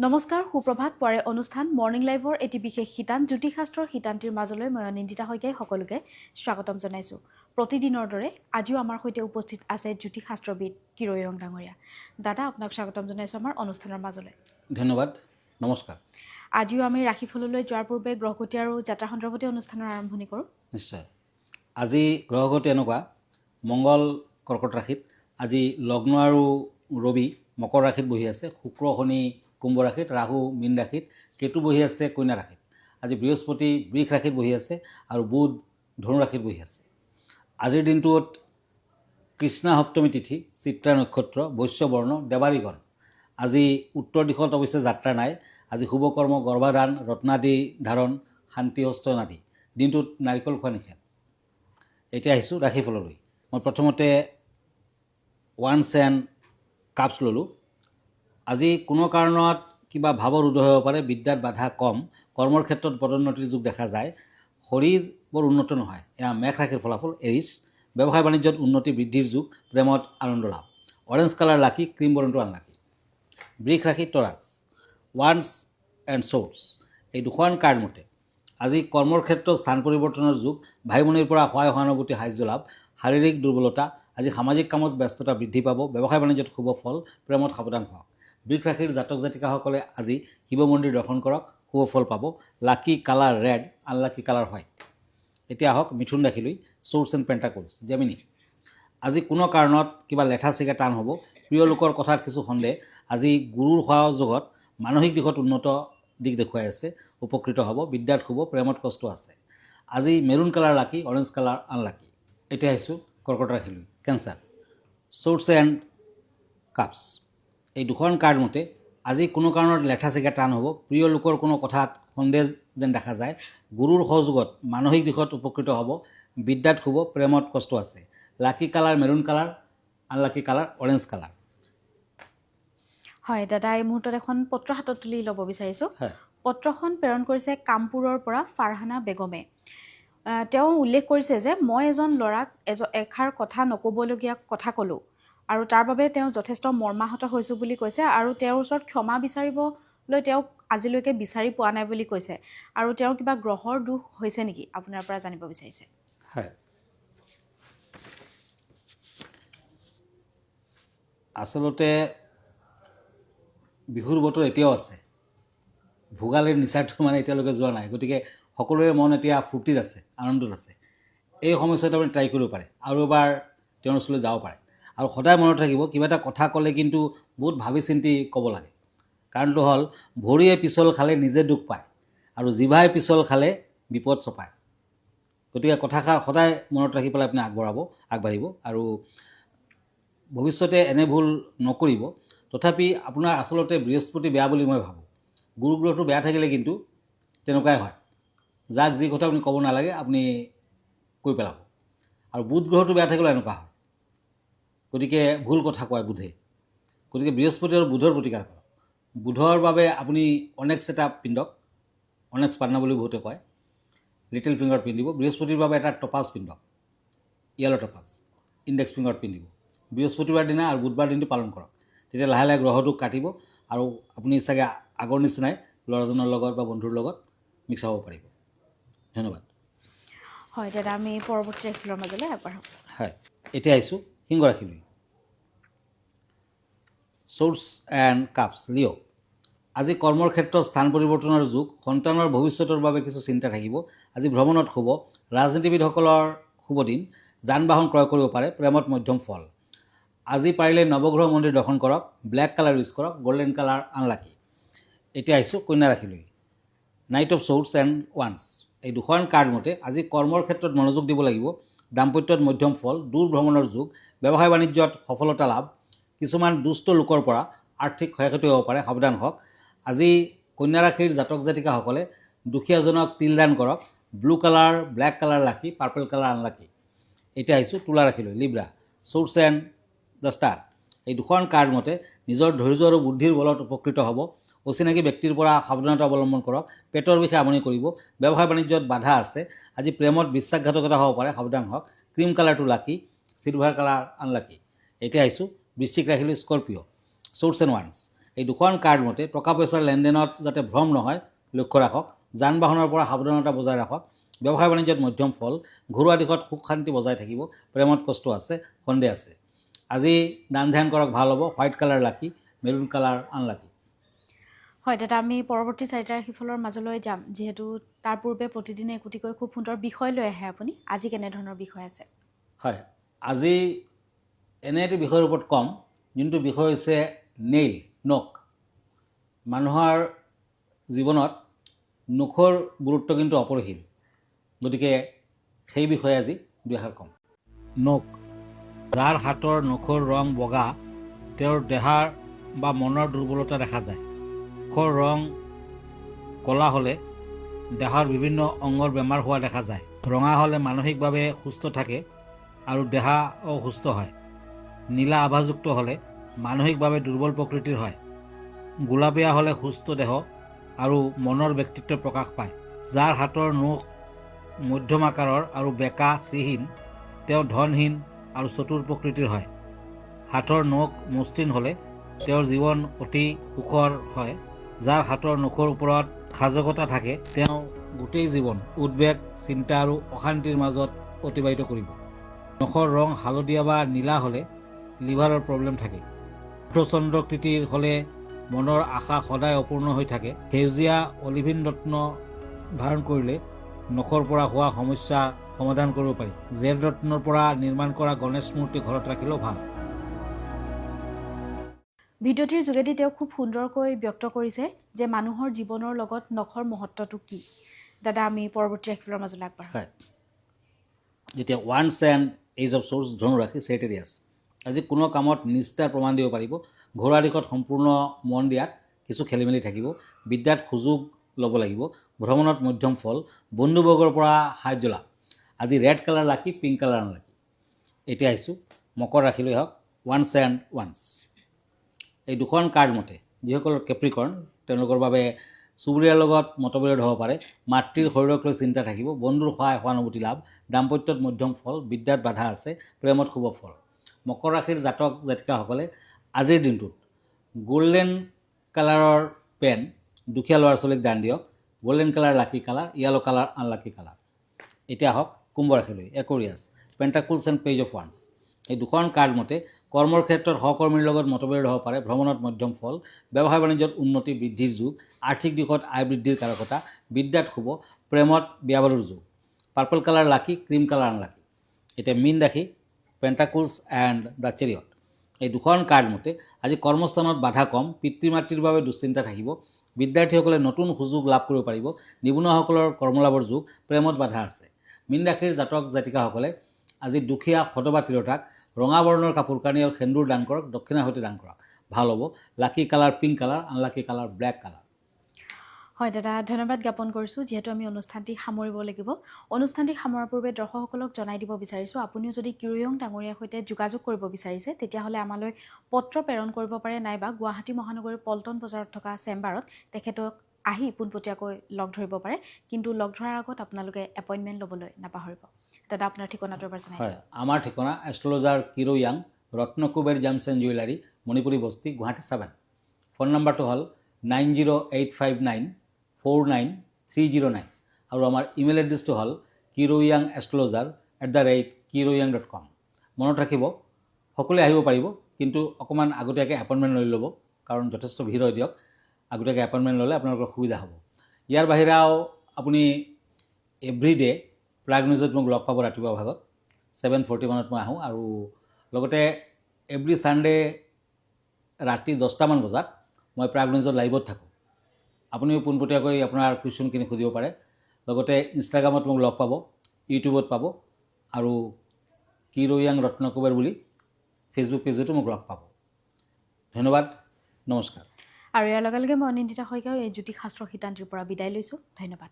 নমস্কাৰ সুপ্ৰভাত পৰে অনুষ্ঠান মৰ্নিং লাইভৰ এটি বিশেষ শিতান জ্যোতিষশাস্ত্ৰৰ শিতানটিৰ মাজলৈ মই নিন্দিতা শইকীয়াই সকলোকে স্বাগতম জনাইছোঁ। প্ৰতিদিনৰ দৰে আজিও আমাৰ সৈতে উপস্থিত আছে জ্যোতিষশাস্ত্ৰবিদ কিৰয়ং ডাঙৰীয়া। দাদা আপোনাক স্বাগতম জনাইছোঁ আমাৰ অনুষ্ঠানৰ মাজলৈ। ধন্যবাদ, নমস্কাৰ। আজিও আমি ৰাশিফললৈ যোৱাৰ পূৰ্বে গ্ৰহগতি আৰু যাত্ৰা সন্দৰ্ভতে অনুষ্ঠানৰ আৰম্ভণি কৰোঁ। নিশ্চয়। আজি গ্ৰহগতি এনেকুৱা, মংগল কৰ্কট ৰাশিত, আজি লগ্ন আৰু ৰবি মকৰ ৰাশিত বহি আছে, শুক্ৰ শনি কুম্ভ ৰাশিত, ৰাহু মীন ৰাশিত, কেতু বহি আছে কন্যা ৰাশিত। আজি বৃহস্পতি বৃষ ৰাশিত বহি আছে আৰু বুধ ধনু ৰাশিত বহি আছে। আজিৰ দিনটোত কৃষ্ণা সপ্তমী তিথি, চিত্ৰা নক্ষত্ৰ, বৈশ্য বৰ্ণ, দেৱাৰীগণ। আজি উত্তৰ দিশত অৱশ্যে যাত্ৰা নাই। আজি শুভকৰ্ম গৰ্ভাধান, ৰত্নাদি ধাৰণ, শান্তি হস্তন আদি। দিনটোত নাৰিকল খোৱা নিষেধ। এতিয়া আহিছোঁ ৰাশিফললৈ। মই প্ৰথমতে ওৱান্স এণ্ড কাপছ ল'লোঁ। আজি কোনো কাৰণত কিবা ভাৱৰ উদয় হ'ব পাৰে, বিদ্যাত বাধা কম, কৰ্মৰ ক্ষেত্ৰত পদোন্নতিৰ যুগ দেখা যায়, শৰীৰ বৰ উন্নত নহয়। এয়া মেঘ ৰাশিৰ ফলাফল। এৰিছ, ব্যৱসায় বাণিজ্যত উন্নতি বৃদ্ধিৰ যুগ, প্ৰেমত আনন্দ লাভ। অৰেঞ্জ কালাৰ লাকি, ক্ৰীম বৰণটো আনলাকি। বৃষ ৰাশি তৰাছ, ওৱান্স এণ্ড শ্বৰ্টছ, এই দুখন কাৰ্ড মতে আজি কৰ্মৰ ক্ষেত্ৰত স্থান পৰিৱৰ্তনৰ যুগ, ভাই ভনীৰ পৰা সহায় সহানুভূতি সাহায্য লাভ, শাৰীৰিক দুৰ্বলতা, আজি সামাজিক কামত ব্যস্ততা বৃদ্ধি পাব, ব্যৱসায় বাণিজ্যত শুভ ফল, প্ৰেমত সাৱধান হওক। বৃষ ৰাশিৰ জাতক জাতিকাসকলে আজি শিৱ মন্দিৰ দৰ্শন কৰক, শুভ ফল পাব। Lucky colour red, unlucky colour white. এতিয়া আহক মিথুন ৰাশিলৈ। শ্বৰ্টছ এণ্ড পেণ্টাকলছ, জেমিনি, আজি কোনো কাৰণত কিবা লেঠা চিগা টান হ'ব, প্ৰিয় লোকৰ কথাত কিছু সন্দেহ। আজি গুৰুৰ সহযোগত মানসিক দিশত উন্নত দিশ দেখুৱাই আছে, উপকৃত হ'ব, বিদ্যাত শুভ, প্ৰেমত কষ্ট আছে। আজি মেৰুণ কালাৰ লাকি, অৰেঞ্জ কালাৰ আনলাকি। এতিয়া আহিছোঁ কৰ্কট ৰাশিলৈ। কেঞ্চাৰ, শ্বৰ্টছ এণ্ড কাপছ, এই দুখন কাৰ্ড মতে আজি কোনো কাৰণত লেঠা চিগা টান হ'ব, প্ৰিয় লোকৰ কোনো কথাত সন্দেহ যেন দেখা যায়, গুৰুৰ সহযোগত মানসিক দিশত উপকৃত হ'ব, বিদ্যাত শুভ, প্ৰেমত কষ্ট আছে। Lucky colour maroon colour, unlucky colour orange colour. হয় দাদা, এই মুহূৰ্তত এখন পত্ৰ হাতত তুলি ল'ব বিচাৰিছোঁ। হয়, পত্ৰখন প্ৰেৰণ কৰিছে কামপুৰৰ পৰা ফাৰহানা বেগমে। তেওঁ উল্লেখ কৰিছে যে মই এজন ল'ৰাক এষাৰ কথা নক'বলগীয়া কথা ক'লোঁ আৰু তাৰ বাবে তেওঁ যথেষ্ট মৰ্মাহত হৈছোঁ বুলি কৈছে আৰু তেওঁৰ ওচৰত ক্ষমা বিচাৰিবলৈ তেওঁক আজিলৈকে বিচাৰি পোৱা নাই বুলি কৈছে আৰু তেওঁৰ কিবা গ্ৰহৰ দোষ হৈছে নেকি আপোনাৰ পৰা জানিব বিচাৰিছে। হয়, আচলতে বিহুৰ বতৰ এতিয়াও আছে, ভোগালীৰ নিচাটো মানে এতিয়ালৈকে যোৱা নাই, গতিকে সকলোৰে মন এতিয়া ফূৰ্তিত আছে, আনন্দত আছে। এই সময়ছোৱাত আপুনি ট্ৰাই কৰিব পাৰে, আৰু এবাৰ তেওঁৰ ওচৰলৈ যাব পাৰে। আৰু সদায় মনত থাকিব, কিবা এটা কথা ক'লে কিন্তু বহুত ভাবি চিন্তি ক'ব লাগে। কাৰণটো হ'ল, ভৰিয়ে পিছল খালে নিজে দুখ পায় আৰু জিভাই পিছল খালে বিপদ চপায়। গতিকে কথাষাৰ সদায় মনত ৰাখি পেলাই আপুনি আগবাঢ়িব আৰু ভৱিষ্যতে এনে ভুল নকৰিব। তথাপি আপোনাৰ আচলতে বৃহস্পতি বেয়া বুলি মই ভাবোঁ। গুৰু গ্ৰহটো বেয়া থাকিলে কিন্তু তেনেকুৱাই হয়, যাক যি কথা আপুনি ক'ব নালাগে আপুনি কৈ পেলাব। আৰু বুধ গ্ৰহটো বেয়া থাকিলেও এনেকুৱা হয়, গতিকে ভুল কথা কয় বুধে। গতিকে বৃহস্পতি আৰু বুধৰ প্ৰতিকাৰ কৰক। বুধৰ বাবে আপুনি অনেক্স এটা পিন্ধক, অনেক্স পাটনা বুলি বহুতে কয়, লিটিল ফিংগাৰত পিন্ধিব। বৃহস্পতিৰ বাবে এটা টপাজ পিন্ধক, য়েলো টপাজ, ইণ্ডেক্স ফিংগাৰত পিন্ধিব বৃহস্পতিবাৰ দিনা আৰু বুধবাৰ দিনটো পালন কৰক। তেতিয়া লাহে লাহে গ্ৰহটোক কাটিব আৰু আপুনি চাগে আগৰ নিচিনাই ল'ৰাজনৰ লগত বা বন্ধুৰ লগত মিক্স হ'ব পাৰিব। ধন্যবাদ। হয় দাদা, আমি পৰৱৰ্তী ৰাশিৰ মাজলৈ আগবাঢ়ো। হয়, এতিয়া আহিছোঁ সিংহ ৰাশিলৈ। শ্বৰ্টছ এণ্ড কাপছ, লিঅ', আজি কৰ্মৰ ক্ষেত্ৰত স্থান পৰিৱৰ্তনৰ যুগ, সন্তানৰ ভৱিষ্যতৰ বাবে কিছু চিন্তা থাকিব। আজি ভ্ৰমণত শুভ, ৰাজনীতিবিদসকলৰ শুভ দিন, যান বাহন ক্ৰয় কৰিব পাৰে, প্ৰেমত মধ্যম ফল। আজি পাৰিলে নৱগ্ৰহ মন্দিৰ দৰ্শন কৰক, ব্লেক কালাৰ ইউজ কৰক, গল্ডেন কালাৰ আনলাকি। এতিয়া আহিছোঁ কন্যা ৰাশিলৈ। নাইট অফ শ্বৰ্টছ এণ্ড ওৱান্স, এই দুখন কাৰ্ড মতে আজি কৰ্মৰ ক্ষেত্ৰত মনোযোগ দিব লাগিব, দাম্পত্যত মধ্যম ফল, দূৰ ভ্ৰমণৰ যুগ, ব্যৱসায় বাণিজ্যত সফলতা লাভ, কিছুমান দুষ্ট লোকৰ পৰা আৰ্থিক ক্ষয়ক্ষতি হ'ব পাৰে, সাৱধান হওক। আজি কন্যা ৰাশিৰ জাতক জাতিকাসকলে দুখীয়াজনক তিল দান কৰক, blue colour, black colour lucky, purple colour unlucky. এতিয়া আহিছোঁ তুলা ৰাশিলৈ। Libra, swords and the star, এই দুখন কাৰ্ড মতে নিজৰ ধৈৰ্য আৰু বুদ্ধিৰ বলত উপকৃত হ'ব, অচিনাকি ব্যক্তিৰ পৰা সাৱধানতা অৱলম্বন কৰক, পেটৰ বিষয়ে আমনি কৰিব, ব্যৱসায় বাণিজ্যত বাধা আছে। আজি প্ৰেমত বিশ্বাসঘাতকতা হ'ব পাৰে, সাৱধান হওক। ক্ৰীম কালাৰটো লাকি, চিলভাৰ কালাৰ আনলাকি। এতিয়া আহিছোঁ বৃশ্চিক ৰাশিলৈ। স্কৰ্পিঅ, শ্বৰ্টছ এণ্ড ওৱান্স, এই দুখন কাৰ্ড মতে টকা পইচাৰ লেনদেনত যাতে ভ্ৰম নহয় লক্ষ্য ৰাখক, যান বাহনৰ পৰা সাৱধানতা বজাই ৰাখক, ব্যৱসায় বাণিজ্যত মধ্যম ফল, ঘৰুৱা দিশত সুখ শান্তি বজাই থাকিব, প্ৰেমত কষ্ট আছে, সন্দেহ আছে। আজি দান ধ্যান কৰক, ভাল হ'ব। হোৱাইট কালাৰ লাকি, মেৰুন কালাৰ আনলাকি। হয় দাদা, আমি পৰৱৰ্তী 4টা ৰাশিফলৰ মাজলৈ যাম, যিহেতু তাৰ পূৰ্বে প্ৰতিদিনে একোটিকৈ খুব সুন্দৰ বিষয় লৈ আহে আপুনি। আজি কেনেধৰণৰ বিষয় আছে? হয়, আজি এনে এটি বিষয়ৰ ওপৰত ক'ম, যোনটো বিষয় হৈছে নেইল, নখ। মানুহৰ জীৱনত নখৰ গুৰুত্ব কিন্তু অপৰিসীম, গতিকে সেই বিষয়ে আজি দুআষাৰ ক'ম। নখ, যাৰ হাতৰ নখৰ ৰং বগা, তেওঁৰ দেহাৰ বা মনৰ দুৰ্বলতা দেখা যায়। নখৰ ৰং ক'লা হ'লে দেহৰ বিভিন্ন অংগৰ বেমাৰ হোৱা দেখা যায়। ৰঙা হ'লে মানসিকভাৱে সুস্থ থাকে আৰু দেহাও সুস্থ হয়। নীলা আভাযুক্ত হ'লে মানসিকভাৱে দুৰ্বল প্ৰকৃতিৰ হয়। গোলাপীয়া হ'লে সুস্থ দেহ আৰু মনৰ ব্যক্তিত্ব প্ৰকাশ পায়। যাৰ হাতৰ নখ মধ্যম আকাৰৰ আৰু বেঁকা শ্ৰীহীন, তেওঁ ধনহীন আৰু চতুৰ প্ৰকৃতিৰ হয়। হাতৰ নখ মসৃণ হ'লে তেওঁৰ জীৱন অতি সুখৰ হয়। যাৰ হাতৰ নখৰ ওপৰত সাজকতা থাকে, তেওঁ গোটেই জীৱন উদ্বেগ, চিন্তা আৰু অশান্তিৰ মাজত অতিবাহিত কৰিব। নখৰ ৰং হালধীয়া বা নীলা হ'লে লিভাৰৰ প্ৰব্লেম থাকে। অৰ্ধচন্দ্ৰকৃতিৰ হ'লে মনৰ আশা সদায় অপূৰ্ণ হৈ থাকে। সেউজীয়া অলিভিন ৰত্ন ধাৰণ কৰিলে নখৰ পৰা হোৱা সমস্যাৰ সমাধান কৰিব পাৰি। জেড ৰত্নৰ পৰা নিৰ্মাণ কৰা গণেশ মূৰ্তি ঘৰত ৰাখিলেও ভাল। ভিডিঅ'টিৰ যোগেদি তেওঁ খুব সুন্দৰকৈ ব্যক্ত কৰিছে যে মানুহৰ জীৱনৰ লগত নখৰ মহত্বটো কি। দাদা, আমি পৰৱৰ্তী ৰাশিফলৰ মাজলৈ আগবাঢ়ো। হয়, এতিয়া ওৱান্স এণ্ড এইজ অফ চ'ৰ্চ, ধনুৰাশি, চেৰিটেৰিয়াছ। আজি কোনো কামত নিষ্ঠাৰ প্ৰমাণ দিব পাৰিব। ঘৰুৱা দিশত সম্পূৰ্ণ মন দিয়াত কিছু খেলি মেলি থাকিব। বিদ্যাত সুযোগ ল'ব লাগিব। ভ্ৰমণত মধ্যম ফল, বন্ধুবৰ্গৰ পৰা সাহায্য লাভ। আজি ৰেড কালাৰ লাকি, পিংক কালাৰ আনলাকি। এতিয়া আহিছোঁ মকৰ ৰাশিলৈ। হওক ওৱান্স এণ্ড ওৱান্স। এই দুখন কাৰ্ড মতে যিসকল কেপ্ৰিকৰ্ণ, তেওঁলোকৰ বাবে চুবুৰীয়াৰ লগত মতবিৰোধ হ'ব পাৰে। মাতৃৰ শৰীৰক লৈ চিন্তা থাকিব। বন্ধুৰ সহায় সহানুভূতি লাভ। দাম্পত্যত মধ্যম ফল, বিদ্যাত বাধা আছে, প্ৰেমত শুভ ফল। মকৰ ৰাশিৰ জাতক জাতিকাসকলে আজিৰ দিনটোত গল্ডেন কালাৰৰ পেন দুখীয়া ল'ৰা ছোৱালীক দান দিয়ক। Golden colour lucky colour, yellow colour unlucky colour. এতিয়া হওক কুম্ভ ৰাশিলৈ। Aquarius, pentacles and page of ওৱান্স। এই দুখন কাৰ্ড মতে কৰ্মৰ ক্ষেত্ৰত সহকৰ্মীৰ লগত মতবিৰোধ হ'ব পাৰে। ভ্ৰমণত মধ্যম ফল, ব্যৱসায় বাণিজ্যত উন্নতি বৃদ্ধিৰ যুগ, আৰ্থিক দিশত আয় বৃদ্ধিৰ কাৰকতা, বিদ্যাত শুভ, প্ৰেমত বিয়াবাৰুৰ যুগ। পাৰ্পল কালাৰ লাকি, ক্ৰীম কালাৰ আনলাকি। এতিয়া মীন ৰাশি, পেণ্টাকুলছ এণ্ড দ্য চেৰিয়ট। এই দুখন কাৰ্ড মতে আজি কৰ্মস্থানত বাধা কম, পিতৃ মাতৃৰ বাবে দুশ্চিন্তা থাকিব। বিদ্যাৰ্থীসকলে নতুন সুযোগ লাভ কৰিব পাৰিব। নিবনুৱাসকলৰ কৰ্মলাভৰ যুগ, প্ৰেমত বাধা আছে। মীন ৰাশিৰ জাতক জাতিকাসকলে আজি দুখীয়া সতবা তিৰোতাক ৰঙা বৰ্ণৰ কাপোৰ কানি আৰু সেন্দুৰ দান কৰক, দক্ষিণাহুতি দান কৰক, ভাল হ'ব। Lucky colour pink colour, unlucky colour black colour. হয় দাদা, ধন্যবাদ জ্ঞাপন কৰিছোঁ। যিহেতু আমি অনুষ্ঠানটি সামৰিব লাগিব, অনুষ্ঠানটি সামৰাৰ পূৰ্বে দৰ্শকসকলক জনাই দিব বিচাৰিছোঁ, আপুনিও যদি কিৰোয়ং ডাঙৰীয়াৰ সৈতে যোগাযোগ কৰিব বিচাৰিছে, তেতিয়াহ'লে আমালৈ পত্ৰ প্ৰেৰণ কৰিব পাৰে, নাইবা গুৱাহাটী মহানগৰীৰ পল্টন বজাৰত থকা চেম্বাৰত তেখেতক আহি পোনপটীয়াকৈ লগ ধৰিব পাৰে। কিন্তু লগ ধৰাৰ আগত আপোনালোকে এপইণ্টমেণ্ট ল'বলৈ নাপাহৰিব। দাদা, আপোনাৰ ঠিকনাটো এবাৰ জনাই। হয়, আমাৰ ঠিকনা এষ্ট্ৰলজাৰ কিৰোয়াং, Ratnakuber gems and jewellery, Manipuri বস্তি, গুৱাহাটী 7। ফোন নম্বৰটো হ'ল 9085949309 আৰু আমাৰ ইমেইল এড্ৰেছটো হ'ল kiroyangastrologer@kiroyang.com। মনত ৰাখিব, সকলোৱে আহিব পাৰিব, কিন্তু অকণমান আগতীয়াকৈ এপইণ্টমেণ্ট লৈ ল'ব, কাৰণ যথেষ্ট ভিৰ হয় দিয়ক। আগতীয়াকৈ এপইণ্টমেণ্ট ল'লে আপোনালোকৰ সুবিধা হ'ব। ইয়াৰ বাহিৰেও আপুনি এভৰিডে প্ৰাগ নিউজত মোক লগ পাব ৰাতিপুৱা ভাগত 7:40 মানত মই আহোঁ, আৰু লগতে এভৰি ছানডে ৰাতি 10টামান বজাত মই প্ৰাগ নিউজত লাইভত থাকোঁ। আপুনিও পোনপটীয়াকৈ আপোনাৰ কুৱেশ্যনখিনি সুধিব পাৰে। লগতে ইনষ্টাগ্ৰামত মোক লগ পাব, ইউটিউবত পাব, আৰু কিৰোয়াং ৰত্নকুবেৰ বুলি ফেচবুক পেজতো মোক লগ পাব। ধন্যবাদ, নমস্কাৰ। আৰু ইয়াৰ লগে লগে মই অনিন্দিতা শইকীয়াও এই জ্যোতিষশাস্ত্ৰ শিতান্তিৰ পৰা বিদায় লৈছোঁ। ধন্যবাদ।